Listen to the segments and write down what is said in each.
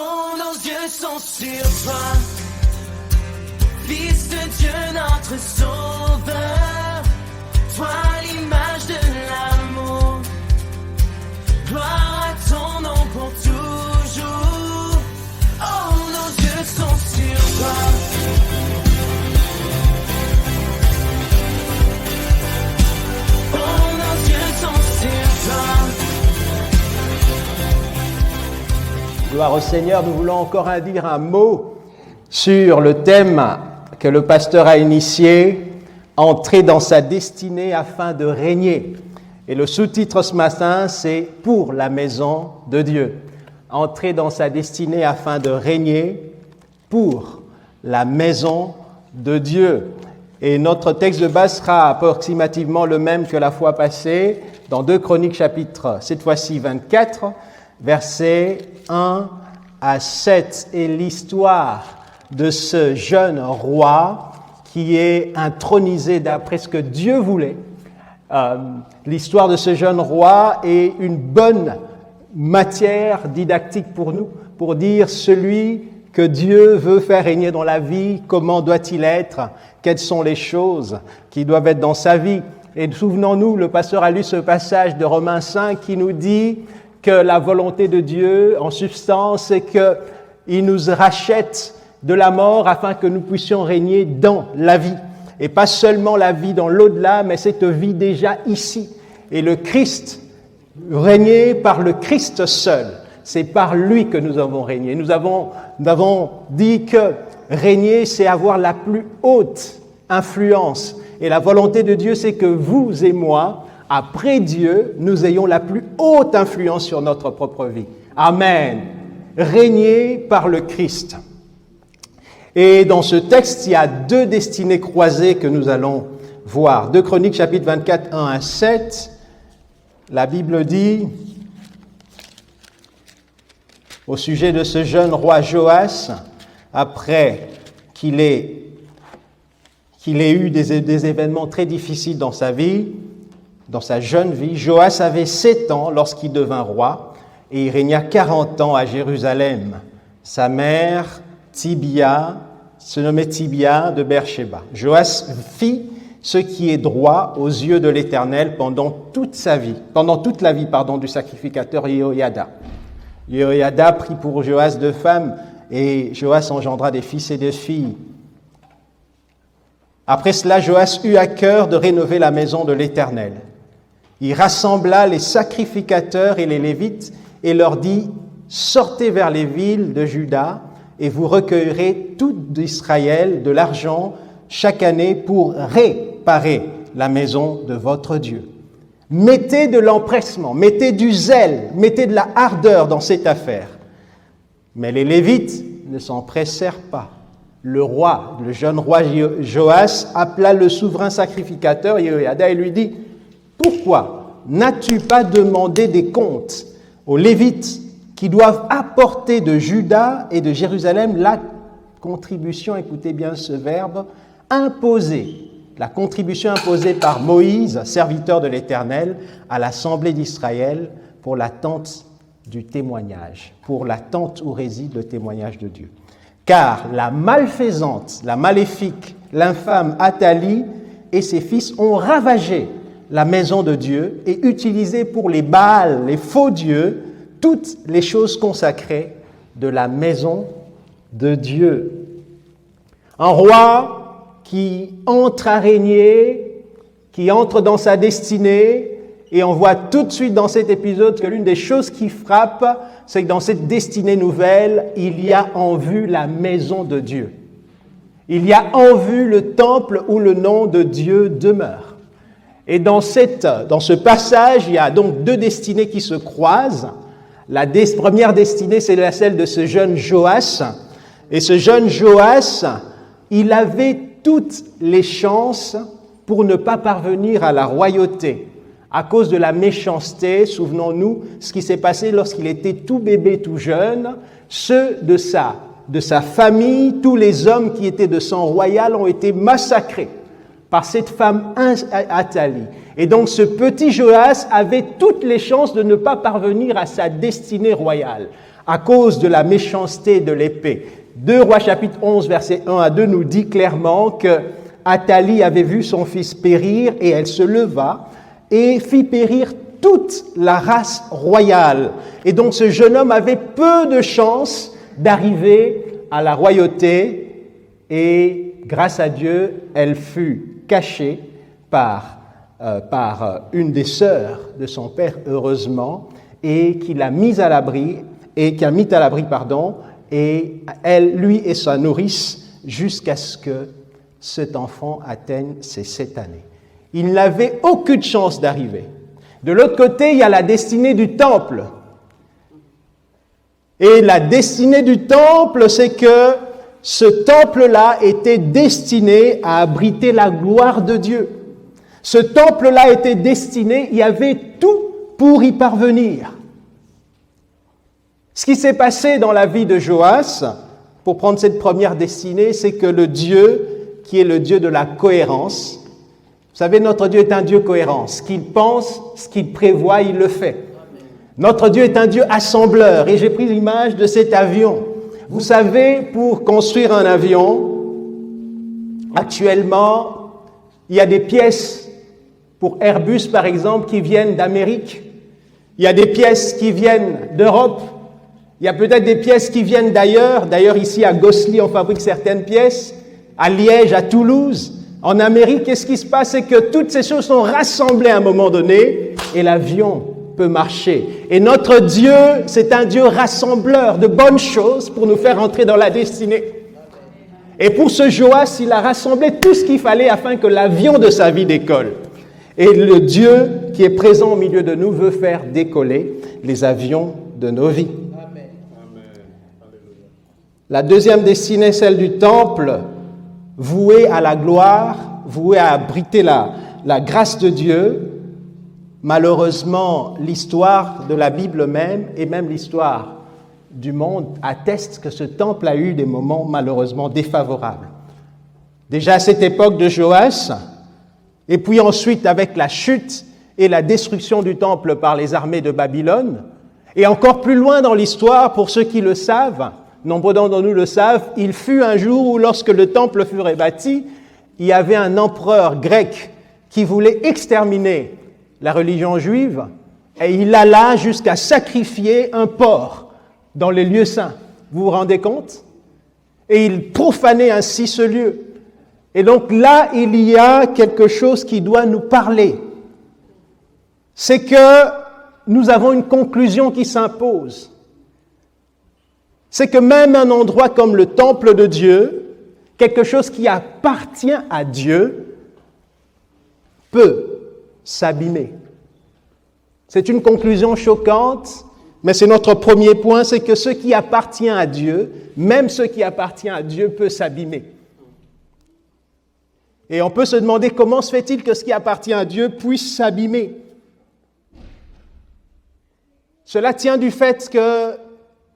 Oh, nos yeux sont sur toi, Fils de Dieu, notre Sauveur, toi l'image de l'amour, gloire à ton nom pour toujours. Oh, nos yeux sont sur toi. Oh, nos yeux sont sur toi. Gloire au Seigneur, nous voulons encore dire un mot sur le thème que le pasteur a initié, entrer dans sa destinée afin de régner. Et le sous-titre ce matin, c'est « Pour la maison de Dieu ». Entrer dans sa destinée afin de régner pour la maison de Dieu. Et notre texte de base sera approximativement le même que la fois passée, dans 2 Chroniques chapitre, cette fois-ci 24, versets 1 à 7. Et l'histoire de ce jeune roi qui est intronisé d'après ce que Dieu voulait. L'histoire de ce jeune roi est une bonne matière didactique pour nous, pour dire celui que Dieu veut faire régner dans la vie, comment doit-il être, quelles sont les choses qui doivent être dans sa vie. Et souvenons-nous, le pasteur a lu ce passage de Romains 5 qui nous dit que la volonté de Dieu, en substance, c'est qu'il nous rachète de la mort afin que nous puissions régner dans la vie. Et pas seulement la vie dans l'au-delà, mais cette vie déjà ici. Et le Christ, régner par le Christ seul, c'est par lui que nous avons régné. Nous avons dit que régner, c'est avoir la plus haute influence. Et la volonté de Dieu, c'est que vous et moi, après Dieu, nous ayons la plus haute influence sur notre propre vie. Amen. Régner par le Christ. Et dans ce texte, il y a 2 destinées croisées que nous allons voir. 2 Chroniques, chapitre 24, 1 à 7. La Bible dit, au sujet de ce jeune roi Joas, après qu'il ait eu des événements très difficiles dans sa vie, dans sa jeune vie, Joas avait 7 ans lorsqu'il devint roi, et il régna 40 ans à Jérusalem. Sa mère, Tibia, se nommait Tibia de Beersheba. Joas fit ce qui est droit aux yeux de l'Éternel pendant toute la vie du sacrificateur Jehoiada. Jehoiada prit pour Joas 2 femmes, et Joas engendra des fils et des filles. Après cela, Joas eut à cœur de rénover la maison de l'Éternel. Il rassembla les sacrificateurs et les Lévites et leur dit « Sortez vers les villes de Juda et vous recueillerez tout d'Israël de l'argent chaque année pour réparer la maison de votre Dieu. Mettez de l'empressement, mettez du zèle, mettez de la ardeur dans cette affaire. » Mais les Lévites ne s'empressèrent pas. Le jeune roi Joas appela le souverain sacrificateur Jehoiada et lui dit « Pourquoi n'as-tu pas demandé des comptes aux Lévites qui doivent apporter de Juda et de Jérusalem la contribution » écoutez bien ce verbe, imposée, la contribution imposée par Moïse, serviteur de l'Éternel, à l'assemblée d'Israël pour la tente du témoignage, pour la tente où réside le témoignage de Dieu. Car la malfaisante, la maléfique, l'infâme Athalie et ses fils ont ravagé la maison de Dieu et utilisé pour les Baals, les faux dieux, toutes les choses consacrées de la maison de Dieu. Un roi qui entre à régner, qui entre dans sa destinée, et on voit tout de suite dans cet épisode que l'une des choses qui frappe, c'est que dans cette destinée nouvelle, il y a en vue la maison de Dieu. Il y a en vue le temple où le nom de Dieu demeure. Et dans ce passage, il y a donc 2 destinées qui se croisent. La première destinée, c'est celle de ce jeune Joas. Et ce jeune Joas, il avait toutes les chances pour ne pas parvenir à la royauté. À cause de la méchanceté, souvenons-nous ce qui s'est passé lorsqu'il était tout bébé, tout jeune. Ceux de sa famille, tous les hommes qui étaient de sang royal ont été massacrés par cette femme Athalie. Et donc ce petit Joas avait toutes les chances de ne pas parvenir à sa destinée royale. à cause de la méchanceté de l'épée. 2 Rois chapitre 11, versets 1 à 2 nous dit clairement que Athalie avait vu son fils périr et elle se leva et fit périr toute la race royale. Et donc ce jeune homme avait peu de chances d'arriver à la royauté et grâce à Dieu, elle fut cachée par une des sœurs de son père, heureusement, et qui l'a mise à l'abri, et elle, lui et sa nourrice, jusqu'à ce que cet enfant atteigne ses 7 années. Il n'avait aucune chance d'arriver. De l'autre côté, il y a la destinée du temple. Et la destinée du temple, c'est que ce temple-là était destiné à abriter la gloire de Dieu. Ce temple-là était destiné, il y avait tout pour y parvenir. Ce qui s'est passé dans la vie de Joas, pour prendre cette première destinée, c'est que le Dieu, qui est le Dieu de la cohérence, vous savez, notre Dieu est un Dieu cohérent. Ce qu'il pense, ce qu'il prévoit, il le fait. Notre Dieu est un Dieu assembleur. Et j'ai pris l'image de cet avion. Vous savez, pour construire un avion, actuellement, il y a des pièces pour Airbus, par exemple, qui viennent d'Amérique. Il y a des pièces qui viennent d'Europe. Il y a peut-être des pièces qui viennent d'ailleurs. D'ailleurs, ici à Gosselies, on fabrique certaines pièces. À Liège, à Toulouse. En Amérique, qu'est-ce qui se passe? C'est que toutes ces choses sont rassemblées à un moment donné et l'avion peut marcher. Et notre Dieu, c'est un Dieu rassembleur de bonnes choses pour nous faire entrer dans la destinée. Et pour ce Joas, il a rassemblé tout ce qu'il fallait afin que l'avion de sa vie décolle. Et le Dieu qui est présent au milieu de nous veut faire décoller les avions de nos vies. Amen. La deuxième destinée, celle du temple, voué à la gloire, voué à abriter la grâce de Dieu. Malheureusement, l'histoire de la Bible même, et même l'histoire du monde, atteste que ce temple a eu des moments malheureusement défavorables. Déjà à cette époque de Joas, et puis ensuite avec la chute et la destruction du temple par les armées de Babylone, et encore plus loin dans l'histoire, pour ceux qui le savent, nombreux d'entre nous le savent, il fut un jour où lorsque le temple fut rebâti, il y avait un empereur grec qui voulait exterminer la religion juive et il alla jusqu'à sacrifier un porc dans les lieux saints. Vous vous rendez compte? Et il profanait ainsi ce lieu. Et donc là, il y a quelque chose qui doit nous parler. C'est que nous avons une conclusion qui s'impose. C'est que même un endroit comme le temple de Dieu, quelque chose qui appartient à Dieu, peut s'abîmer. C'est une conclusion choquante, mais c'est notre premier point, c'est que ce qui appartient à Dieu, même ce qui appartient à Dieu peut s'abîmer. Et on peut se demander comment se fait-il que ce qui appartient à Dieu puisse s'abîmer. Cela tient du fait que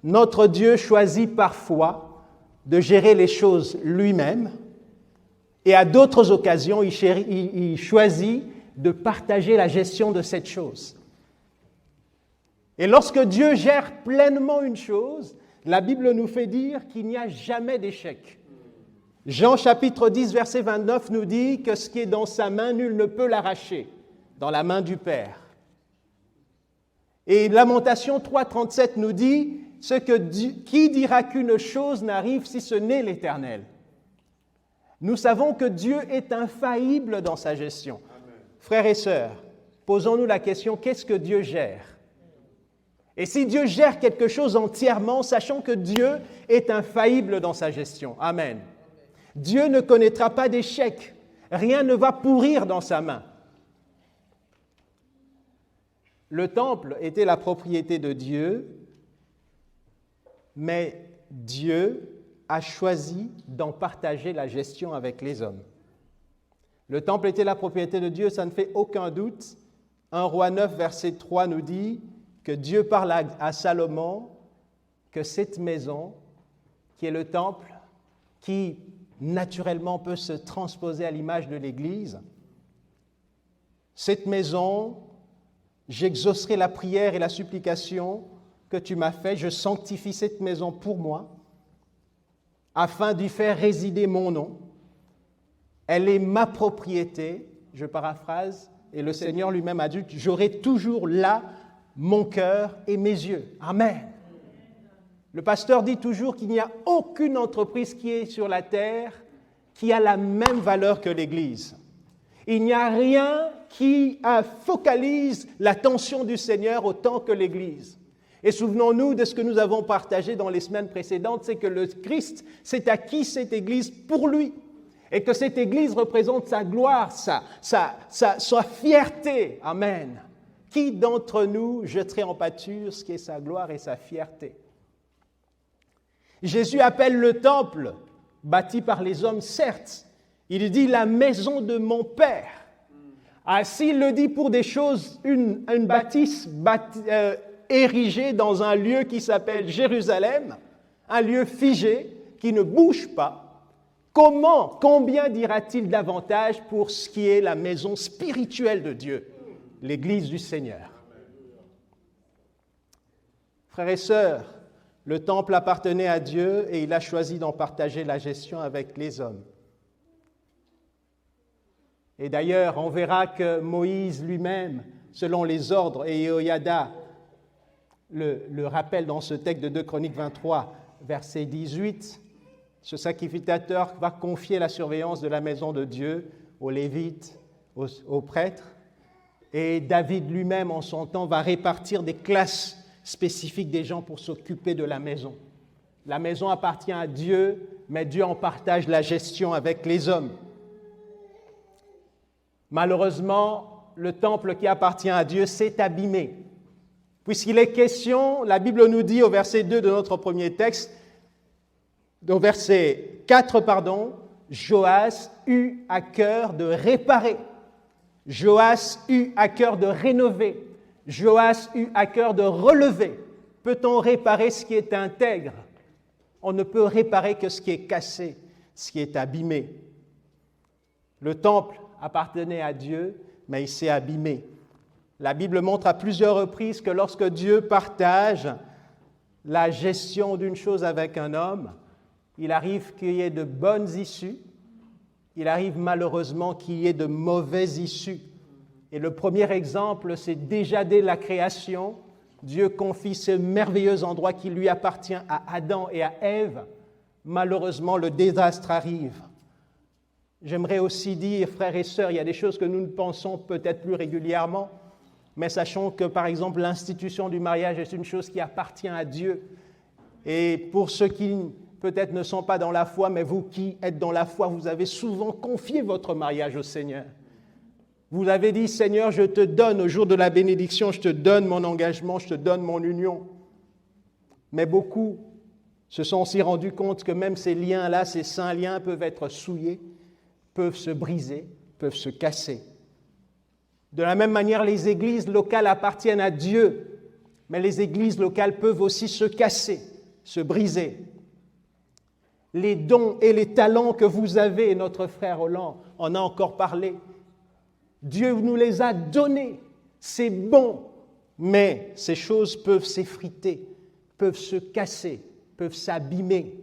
notre Dieu choisit parfois de gérer les choses lui-même et à d'autres occasions, il choisit de partager la gestion de cette chose. Et lorsque Dieu gère pleinement une chose, la Bible nous fait dire qu'il n'y a jamais d'échec. Jean chapitre 10, verset 29 nous dit que ce qui est dans sa main, nul ne peut l'arracher, dans la main du Père. Et Lamentation 3, 37 nous dit qui dira qu'une chose n'arrive si ce n'est l'Éternel. Nous savons que Dieu est infaillible dans sa gestion. Amen. Frères et sœurs, posons-nous la question, qu'est-ce que Dieu gère? Et si Dieu gère quelque chose entièrement, sachons que Dieu est infaillible dans sa gestion. Amen. Dieu ne connaîtra pas d'échec. Rien ne va pourrir dans sa main. Le temple était la propriété de Dieu, mais Dieu a choisi d'en partager la gestion avec les hommes. Le temple était la propriété de Dieu, ça ne fait aucun doute. 1 Roi 9, verset 3 nous dit que Dieu parle à Salomon que cette maison, qui est le temple, qui naturellement peut se transposer à l'image de l'Église, cette maison, j'exaucerai la prière et la supplication que tu m'as fait, je sanctifie cette maison pour moi, afin d'y faire résider mon nom. Elle est ma propriété, je paraphrase, et le Seigneur lui-même a dit, j'aurai toujours là mon cœur et mes yeux. Amen. Le pasteur dit toujours qu'il n'y a aucune entreprise qui est sur la terre qui a la même valeur que l'Église. Il n'y a rien qui focalise l'attention du Seigneur autant que l'Église. Et souvenons-nous de ce que nous avons partagé dans les semaines précédentes, c'est que le Christ s'est acquis cette Église pour lui. Et que cette Église représente sa gloire, sa fierté. Amen. Qui d'entre nous jetterait en pâture ce qui est sa gloire et sa fierté? Jésus appelle le temple, bâti par les hommes, certes. Il dit la maison de mon Père. Ah, s'il le dit pour des choses, une bâtisse érigée dans un lieu qui s'appelle Jérusalem, un lieu figé qui ne bouge pas, combien dira-t-il davantage pour ce qui est la maison spirituelle de Dieu, l'Église du Seigneur? Frères et sœurs, le temple appartenait à Dieu et il a choisi d'en partager la gestion avec les hommes. Et d'ailleurs, on verra que Moïse lui-même, selon les ordres, et Jehoïada le rappelle dans ce texte de 2 Chroniques 23, verset 18, ce sacrificateur va confier la surveillance de la maison de Dieu aux Lévites, aux prêtres, et David lui-même, en son temps, va répartir des classes spécifiques des gens pour s'occuper de la maison. La maison appartient à Dieu, mais Dieu en partage la gestion avec les hommes. Malheureusement, le temple qui appartient à Dieu s'est abîmé. Puisqu'il est question, la Bible nous dit au verset 2 de notre premier texte, au verset 4, Joas eut à cœur de réparer. Joas eut à cœur de rénover. Joas eut à cœur de relever. Peut-on réparer ce qui est intègre? On ne peut réparer que ce qui est cassé, ce qui est abîmé. Le temple appartenait à Dieu, mais il s'est abîmé. La Bible montre à plusieurs reprises que lorsque Dieu partage la gestion d'une chose avec un homme, il arrive qu'il y ait de bonnes issues, il arrive malheureusement qu'il y ait de mauvaises issues. Et le premier exemple, c'est déjà dès la création, Dieu confie ce merveilleux endroit qui lui appartient à Adam et à Ève. Malheureusement, le désastre arrive. J'aimerais aussi dire, frères et sœurs, il y a des choses que nous ne pensons peut-être plus régulièrement, mais sachons que, par exemple, l'institution du mariage est une chose qui appartient à Dieu. Et pour ceux qui peut-être ne sont pas dans la foi, mais vous qui êtes dans la foi, vous avez souvent confié votre mariage au Seigneur. Vous avez dit, Seigneur, je te donne au jour de la bénédiction, je te donne mon engagement, je te donne mon union. Mais beaucoup se sont aussi rendus compte que même ces liens-là, ces saints liens peuvent être souillés, peuvent se briser, peuvent se casser. De la même manière, les églises locales appartiennent à Dieu, mais les églises locales peuvent aussi se casser, se briser. Les dons et les talents que vous avez, notre frère Roland en a encore parlé, Dieu nous les a donnés, c'est bon, mais ces choses peuvent s'effriter, peuvent se casser, peuvent s'abîmer.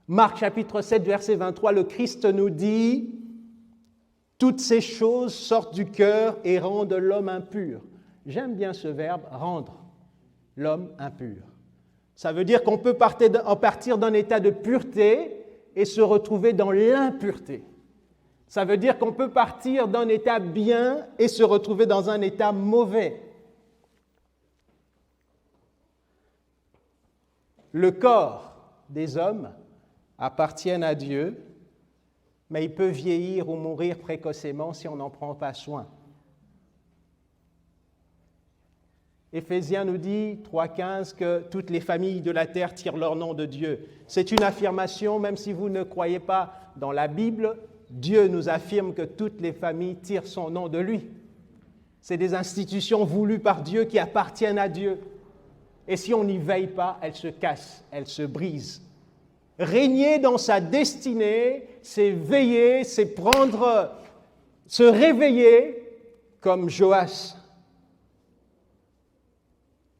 Marc chapitre 7, verset 23, le Christ nous dit « Toutes ces choses sortent du cœur et rendent l'homme impur. » J'aime bien ce verbe « rendre l'homme impur ». Ça veut dire qu'on peut partir d'un état de pureté et se retrouver dans l'impureté. Ça veut dire qu'on peut partir d'un état bien et se retrouver dans un état mauvais. Le corps des hommes appartient à Dieu, mais il peut vieillir ou mourir précocement si on n'en prend pas soin. Éphésiens nous dit, 3,15, que toutes les familles de la terre tirent leur nom de Dieu. C'est une affirmation, même si vous ne croyez pas dans la Bible, Dieu nous affirme que toutes les familles tirent son nom de lui. C'est des institutions voulues par Dieu qui appartiennent à Dieu. Et si on n'y veille pas, elles se cassent, elles se brisent. Régner dans sa destinée, c'est veiller, c'est se réveiller comme Joas.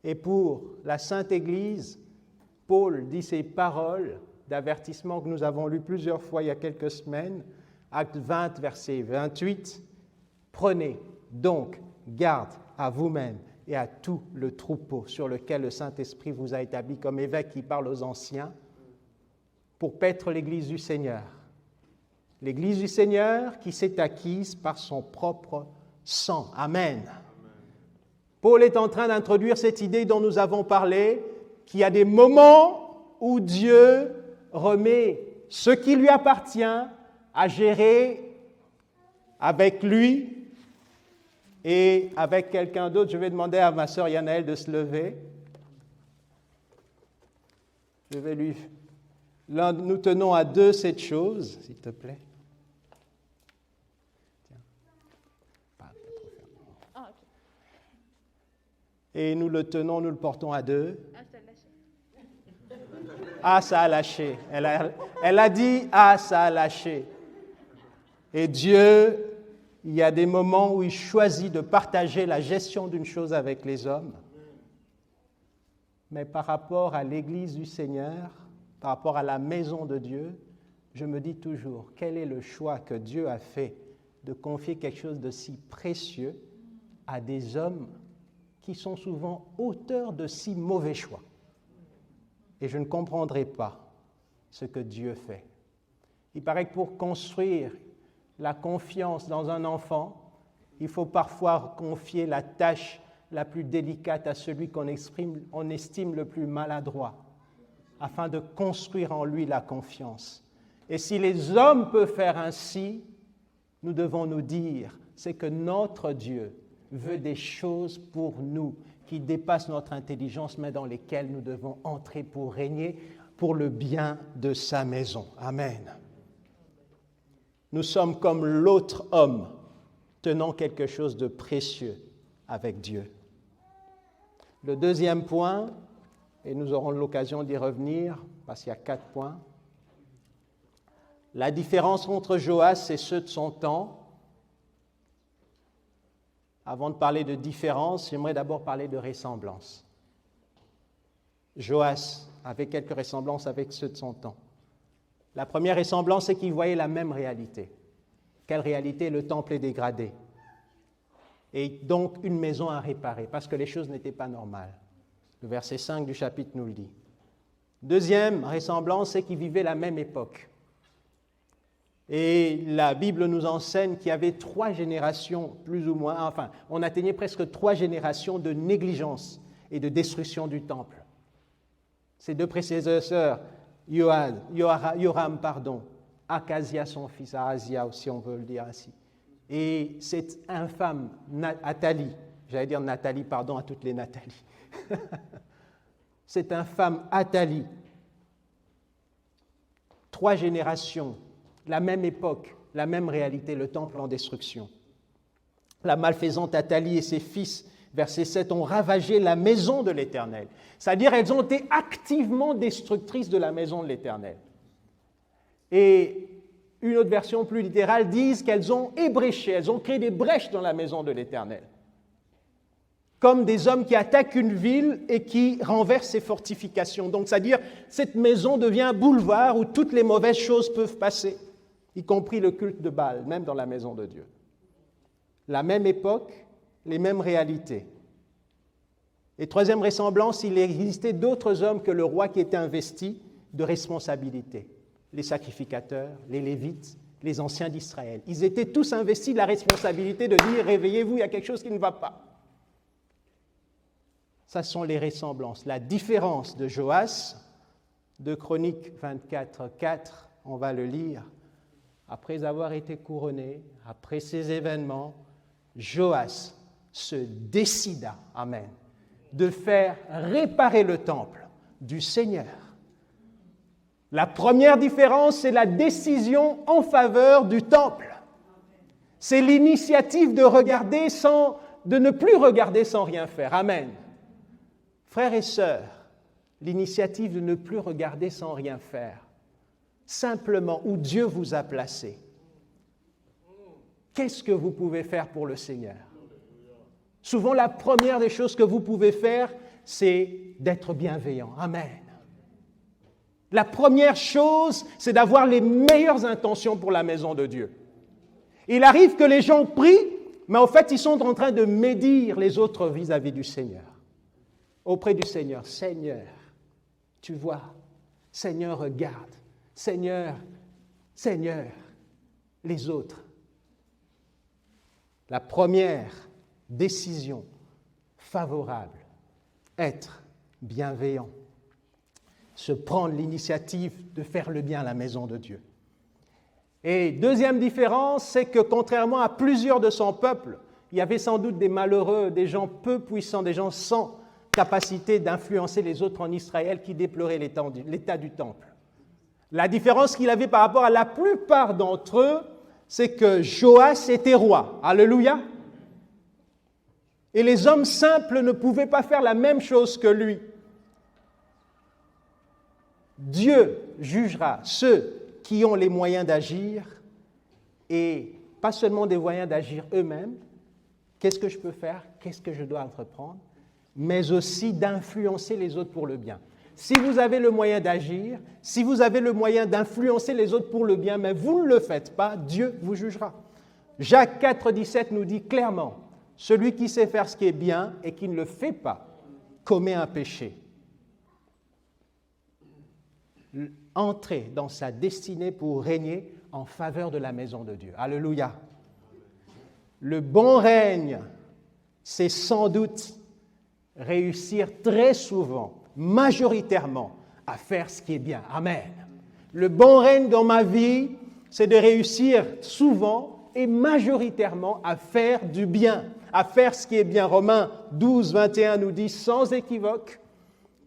Et pour la Sainte Église, Paul dit ces paroles d'avertissement que nous avons lues plusieurs fois il y a quelques semaines, Acte 20, verset 28. Prenez donc garde à vous-même et à tout le troupeau sur lequel le Saint-Esprit vous a établi comme évêque qui parle aux anciens pour paître l'Église du Seigneur. L'Église du Seigneur qui s'est acquise par son propre sang. Amen. Paul est en train d'introduire cette idée dont nous avons parlé, qu'il y a des moments où Dieu remet ce qui lui appartient à gérer avec lui et avec quelqu'un d'autre. Je vais demander à ma sœur Yanaël de se lever. Je vais lui... Là, nous tenons à deux cette chose, s'il te plaît. Tiens. Pas trop fermement. Ah, ok. Et nous le tenons, nous le portons à deux. Ah, je t'ai lâché. Ah, ça a lâché. Elle a dit, ah, ça a lâché. Et Dieu, il y a des moments où il choisit de partager la gestion d'une chose avec les hommes. Mais par rapport à l'Église du Seigneur, par rapport à la maison de Dieu, je me dis toujours, quel est le choix que Dieu a fait de confier quelque chose de si précieux à des hommes qui sont souvent auteurs de si mauvais choix. Et je ne comprendrai pas ce que Dieu fait. Il paraît que pour construire la confiance dans un enfant, il faut parfois confier la tâche la plus délicate à celui qu'on estime le plus maladroit, afin de construire en lui la confiance. Et si les hommes peuvent faire ainsi, nous devons nous dire, c'est que notre Dieu veut des choses pour nous qui dépassent notre intelligence, mais dans lesquelles nous devons entrer pour régner pour le bien de sa maison. Amen. Nous sommes comme l'autre homme, tenant quelque chose de précieux avec Dieu. Le deuxième point, et nous aurons l'occasion d'y revenir, parce qu'il y a 4 points. La différence entre Joas et ceux de son temps. Avant de parler de différence, j'aimerais d'abord parler de ressemblance. Joas avait quelques ressemblances avec ceux de son temps. La première ressemblance, c'est qu'il voyait la même réalité. Quelle réalité? Le temple est dégradé. Et donc une maison à réparer, parce que les choses n'étaient pas normales. Le verset 5 du chapitre nous le dit. Deuxième ressemblance, c'est qu'ils vivaient la même époque. Et la Bible nous enseigne qu'il y avait 3 générations, plus ou moins, enfin, on atteignait presque 3 générations de négligence et de destruction du temple. Ses 2 prédécesseurs, Yoram, Akazia son fils, Ahazia aussi on peut le dire ainsi, et cette infâme Athalie, j'allais dire Nathalie, pardon à toutes les Nathalie, cette infâme Athalie, 3 générations, la même époque, la même réalité, le temple en destruction. La malfaisante Athalie et ses fils, verset 7, ont ravagé la maison de l'Éternel. C'est-à-dire, elles ont été activement destructrices de la maison de l'Éternel. Et une autre version plus littérale dit qu'elles ont ébréché, elles ont créé des brèches dans la maison de l'Éternel. Comme des hommes qui attaquent une ville et qui renversent ses fortifications. Donc, c'est-à-dire, cette maison devient un boulevard où toutes les mauvaises choses peuvent passer, y compris le culte de Baal, même dans la maison de Dieu. La même époque, les mêmes réalités. Et troisième ressemblance, il existait d'autres hommes que le roi qui étaient investis de responsabilité. Les sacrificateurs, les Lévites, les anciens d'Israël. Ils étaient tous investis de la responsabilité de dire « Réveillez-vous, il y a quelque chose qui ne va pas ». Ça sont les ressemblances. La différence de Joas, de Chroniques 24, 4, on va le lire. Après avoir été couronné, après ces événements, Joas se décida, amen, de faire réparer le temple du Seigneur. La première différence, c'est la décision en faveur du temple. C'est l'initiative de ne plus regarder sans rien faire. Amen. Frères et sœurs, l'initiative de ne plus regarder sans rien faire, simplement où Dieu vous a placé. Qu'est-ce que vous pouvez faire pour le Seigneur? Souvent, la première des choses que vous pouvez faire, c'est d'être bienveillant. Amen. La première chose, c'est d'avoir les meilleures intentions pour la maison de Dieu. Il arrive que les gens prient, mais en fait, ils sont en train de médire les autres vis-à-vis du Seigneur. Auprès du Seigneur, Seigneur, tu vois, Seigneur, regarde, Seigneur, Seigneur, les autres. La première décision favorable, être bienveillant, se prendre l'initiative de faire le bien à la maison de Dieu. Et deuxième différence, c'est que contrairement à plusieurs de son peuple, il y avait sans doute des malheureux, des gens peu puissants, des gens sans capacité d'influencer les autres en Israël qui déploraient l'état du temple. La différence qu'il avait par rapport à la plupart d'entre eux, c'est que Joas était roi. Alléluia. Et les hommes simples ne pouvaient pas faire la même chose que lui. Dieu jugera ceux qui ont les moyens d'agir et pas seulement des moyens d'agir eux-mêmes. Qu'est-ce que je peux faire? Qu'est-ce que je dois entreprendre? Mais aussi d'influencer les autres pour le bien. Si vous avez le moyen d'agir, si vous avez le moyen d'influencer les autres pour le bien, mais vous ne le faites pas, Dieu vous jugera. Jacques 4, 17 nous dit clairement, « Celui qui sait faire ce qui est bien et qui ne le fait pas commet un péché. » Entrer dans sa destinée pour régner en faveur de la maison de Dieu. Alléluia. Le bon règne, c'est sans doute réussir très souvent, majoritairement, à faire ce qui est bien. Amen. Le bon règne dans ma vie, c'est de réussir souvent et majoritairement à faire du bien, à faire ce qui est bien. Romains 12, 21 nous dit sans équivoque,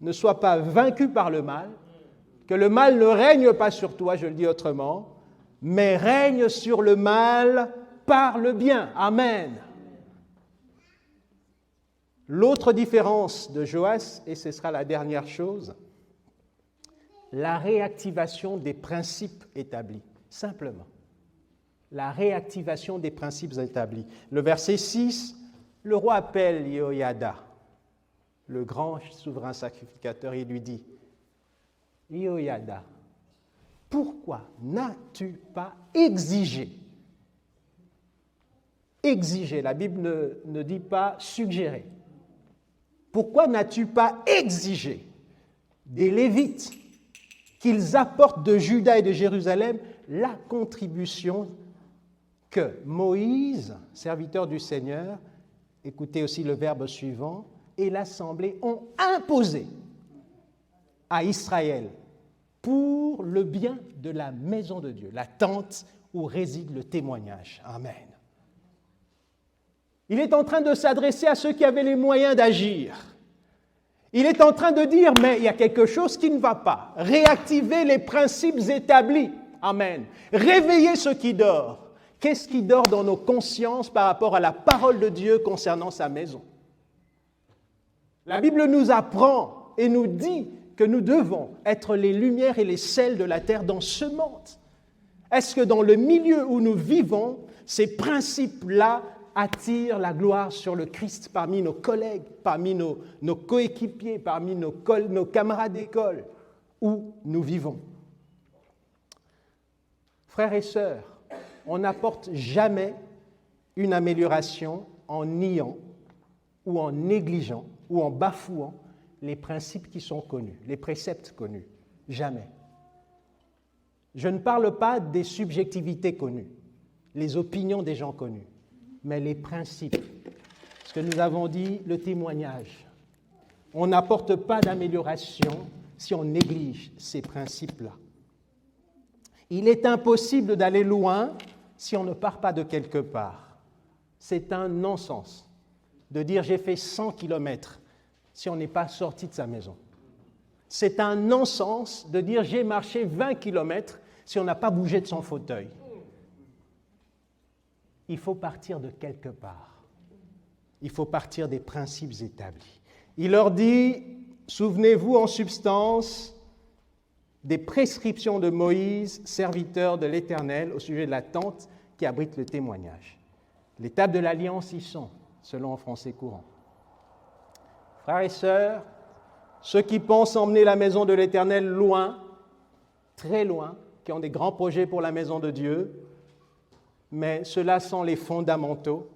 ne sois pas vaincu par le mal, que le mal ne règne pas sur toi, je le dis autrement, mais règne sur le mal par le bien. Amen. L'autre différence de Joas, et ce sera la dernière chose, la réactivation des principes établis, simplement. La réactivation des principes établis. Le verset 6, le roi appelle Yehoïada, le grand souverain sacrificateur, et lui dit, Yehoïada, pourquoi n'as-tu pas exigé? Exiger, la Bible ne dit pas suggérer. Pourquoi n'as-tu pas exigé des Lévites qu'ils apportent de Juda et de Jérusalem la contribution que Moïse, serviteur du Seigneur, écoutez aussi le verbe suivant, et l'Assemblée ont imposé à Israël pour le bien de la maison de Dieu, la tente où réside le témoignage. Amen. Il est en train de s'adresser à ceux qui avaient les moyens d'agir. Il est en train de dire, mais il y a quelque chose qui ne va pas. Réactiver les principes établis. Amen. Réveiller ce qui dort. Qu'est-ce qui dort dans nos consciences par rapport à la parole de Dieu concernant sa maison? La Bible nous apprend et nous dit que nous devons être les lumières et les sels de la terre dans ce monde. Est-ce que dans le milieu où nous vivons, ces principes-là attirent la gloire sur le Christ parmi nos collègues, parmi nos coéquipiers, parmi nos camarades d'école où nous vivons? Frères et sœurs, on n'apporte jamais une amélioration en niant ou en négligeant ou en bafouant les principes qui sont connus, les préceptes connus. Jamais. Je ne parle pas des subjectivités connues, les opinions des gens connus, mais les principes. Ce que nous avons dit, le témoignage. On n'apporte pas d'amélioration si on néglige ces principes-là. Il est impossible d'aller loin si on ne part pas de quelque part. C'est un non-sens de dire j'ai fait 100 kilomètres si on n'est pas sorti de sa maison. C'est un non-sens de dire j'ai marché 20 kilomètres si on n'a pas bougé de son fauteuil. Il faut partir de quelque part. Il faut partir des principes établis. Il leur dit, souvenez-vous en substance des prescriptions de Moïse, serviteur de l'Éternel, au sujet de la tente qui abrite le témoignage. Les tables de l'Alliance y sont, selon en français courant. Frères et sœurs, ceux qui pensent emmener la maison de l'Éternel loin, très loin, qui ont des grands projets pour la maison de Dieu, mais ceux-là sont les fondamentaux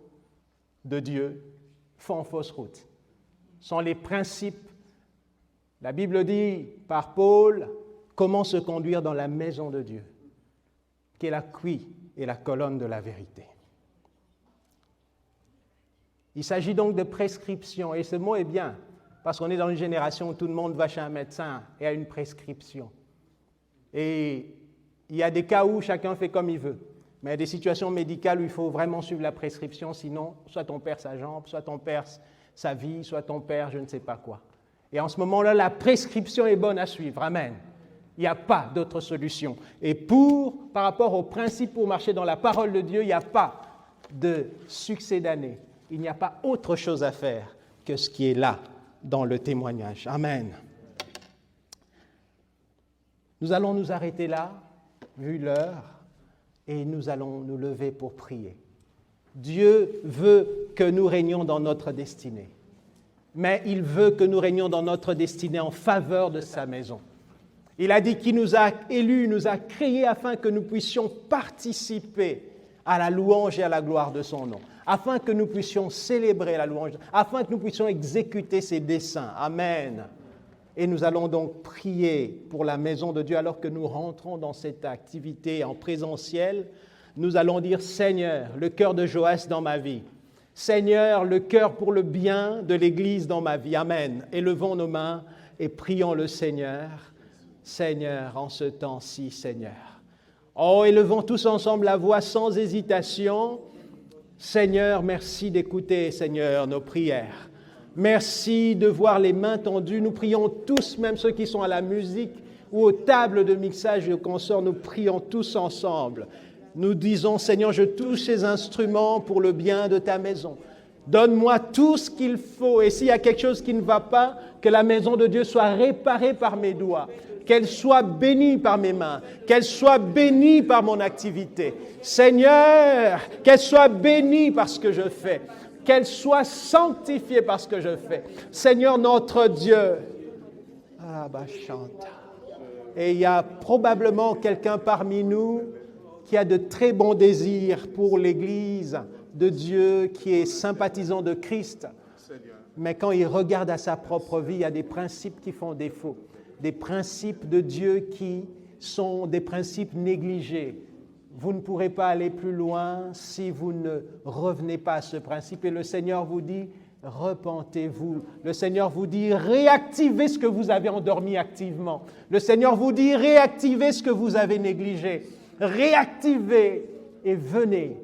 de Dieu, font fausse route, sont les principes. La Bible dit par Paul comment se conduire dans la maison de Dieu, qui est la cuisse et la colonne de la vérité. Il s'agit donc de prescription, et ce mot est bien, parce qu'on est dans une génération où tout le monde va chez un médecin et a une prescription. Et il y a des cas où chacun fait comme il veut, mais il y a des situations médicales où il faut vraiment suivre la prescription, sinon soit on perd sa jambe, soit on perd sa vie, soit on perd je ne sais pas quoi. Et en ce moment-là, la prescription est bonne à suivre, amen. Il n'y a pas d'autre solution. Et par rapport au principe pour marcher dans la parole de Dieu, il n'y a pas de succédané. Il n'y a pas autre chose à faire que ce qui est là dans le témoignage. Amen. Nous allons nous arrêter là, vu l'heure, et nous allons nous lever pour prier. Dieu veut que nous régnions dans notre destinée, mais il veut que nous régnions dans notre destinée en faveur de sa maison. Il a dit qu'il nous a élus, nous a créés afin que nous puissions participer à la louange et à la gloire de son nom, afin que nous puissions célébrer la louange, afin que nous puissions exécuter ses desseins. Amen. Et nous allons donc prier pour la maison de Dieu alors que nous rentrons dans cette activité en présentiel. Nous allons dire, Seigneur, le cœur de Joas dans ma vie. Seigneur, le cœur pour le bien de l'Église dans ma vie. Amen. Élevons nos mains et prions le Seigneur. Seigneur, en ce temps-ci, Seigneur. Oh, élevons tous ensemble la voix sans hésitation. Seigneur, merci d'écouter, Seigneur, nos prières. Merci de voir les mains tendues. Nous prions tous, même ceux qui sont à la musique ou aux tables de mixage et aux consorts, nous prions tous ensemble. Nous disons, Seigneur, je touche ces instruments pour le bien de ta maison. Donne-moi tout ce qu'il faut. Et s'il y a quelque chose qui ne va pas, que la maison de Dieu soit réparée par mes doigts, qu'elle soit bénie par mes mains, qu'elle soit bénie par mon activité. Seigneur, qu'elle soit bénie par ce que je fais, qu'elle soit sanctifiée par ce que je fais. Seigneur notre Dieu. Et il y a probablement quelqu'un parmi nous qui a de très bons désirs pour l'Église de Dieu, qui est sympathisant de Christ. Mais quand il regarde à sa propre vie, il y a des principes qui font défaut. Des principes de Dieu qui sont des principes négligés. Vous ne pourrez pas aller plus loin si vous ne revenez pas à ce principe. Et le Seigneur vous dit, repentez-vous. Le Seigneur vous dit, réactivez ce que vous avez endormi activement. Le Seigneur vous dit, réactivez ce que vous avez négligé. Réactivez et venez.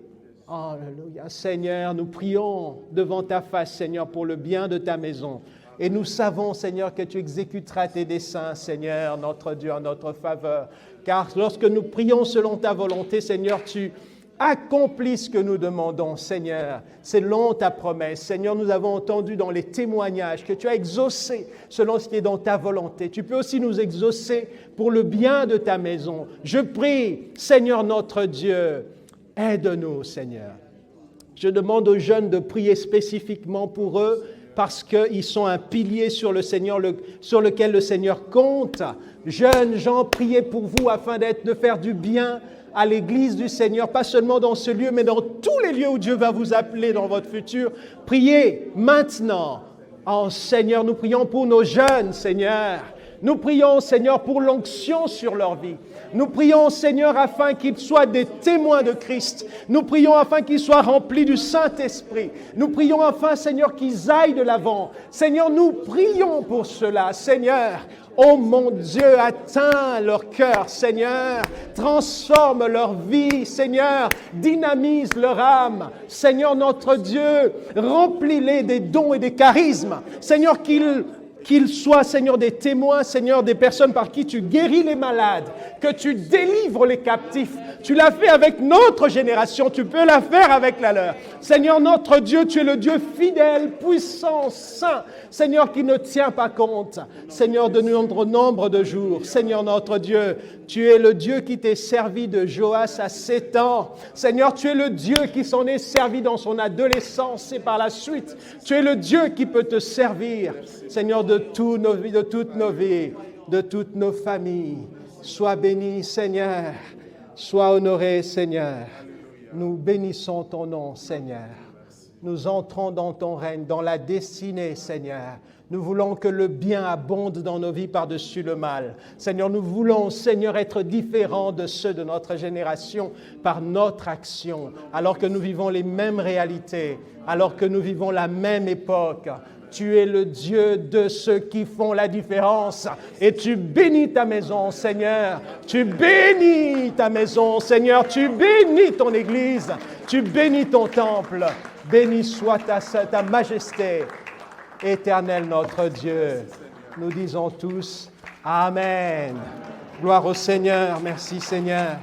Alléluia. Seigneur, nous prions devant ta face, Seigneur, pour le bien de ta maison. Et nous savons, Seigneur, que tu exécuteras tes desseins, Seigneur, notre Dieu, en notre faveur. Car lorsque nous prions selon ta volonté, Seigneur, tu accomplis ce que nous demandons, Seigneur, selon ta promesse. Seigneur, nous avons entendu dans les témoignages que tu as exaucé selon ce qui est dans ta volonté. Tu peux aussi nous exaucer pour le bien de ta maison. Je prie, Seigneur notre Dieu, aide-nous, Seigneur. Je demande aux jeunes de prier spécifiquement pour eux, parce qu'ils sont un pilier sur le Seigneur, sur lequel le Seigneur compte. Jeunes gens, priez pour vous afin de faire du bien à l'Église du Seigneur, pas seulement dans ce lieu, mais dans tous les lieux où Dieu va vous appeler dans votre futur. Priez maintenant. Oh Seigneur, nous prions pour nos jeunes, Seigneur. Nous prions, Seigneur, pour l'onction sur leur vie. Nous prions, Seigneur, afin qu'ils soient des témoins de Christ. Nous prions afin qu'ils soient remplis du Saint-Esprit. Nous prions afin, Seigneur, qu'ils aillent de l'avant. Seigneur, nous prions pour cela. Seigneur, oh mon Dieu, atteins leur cœur, Seigneur. Transforme leur vie, Seigneur. Dynamise leur âme. Seigneur, notre Dieu, remplis-les des dons et des charismes. Seigneur, qu'ils qu'ils soient, Seigneur, des témoins, Seigneur, des personnes par qui tu guéris les malades, que tu délivres les captifs. Tu l'as fait avec notre génération, tu peux la faire avec la leur. Seigneur, notre Dieu, tu es le Dieu fidèle, puissant, saint. Seigneur, qui ne tient pas compte, Seigneur, de notre nombre de jours. Seigneur, notre Dieu, tu es le Dieu qui t'est servi de Joas à 7 ans. Seigneur, tu es le Dieu qui s'en est servi dans son adolescence et par la suite. Tu es le Dieu qui peut te servir, Seigneur, de toutes nos vies, de toutes nos familles. Sois béni, Seigneur. Sois honoré, Seigneur. Nous bénissons ton nom, Seigneur. Nous entrons dans ton règne, dans la destinée, Seigneur. Nous voulons que le bien abonde dans nos vies par-dessus le mal. Seigneur, nous voulons, Seigneur, être différents de ceux de notre génération par notre action, alors que nous vivons les mêmes réalités, alors que nous vivons la même époque. Tu es le Dieu de ceux qui font la différence. Et tu bénis ta maison, Seigneur. Tu bénis ta maison, Seigneur. Tu bénis ton Église. Tu bénis ton temple. Béni soit ta majesté, éternel notre Dieu. Nous disons tous Amen. Gloire au Seigneur. Merci, Seigneur.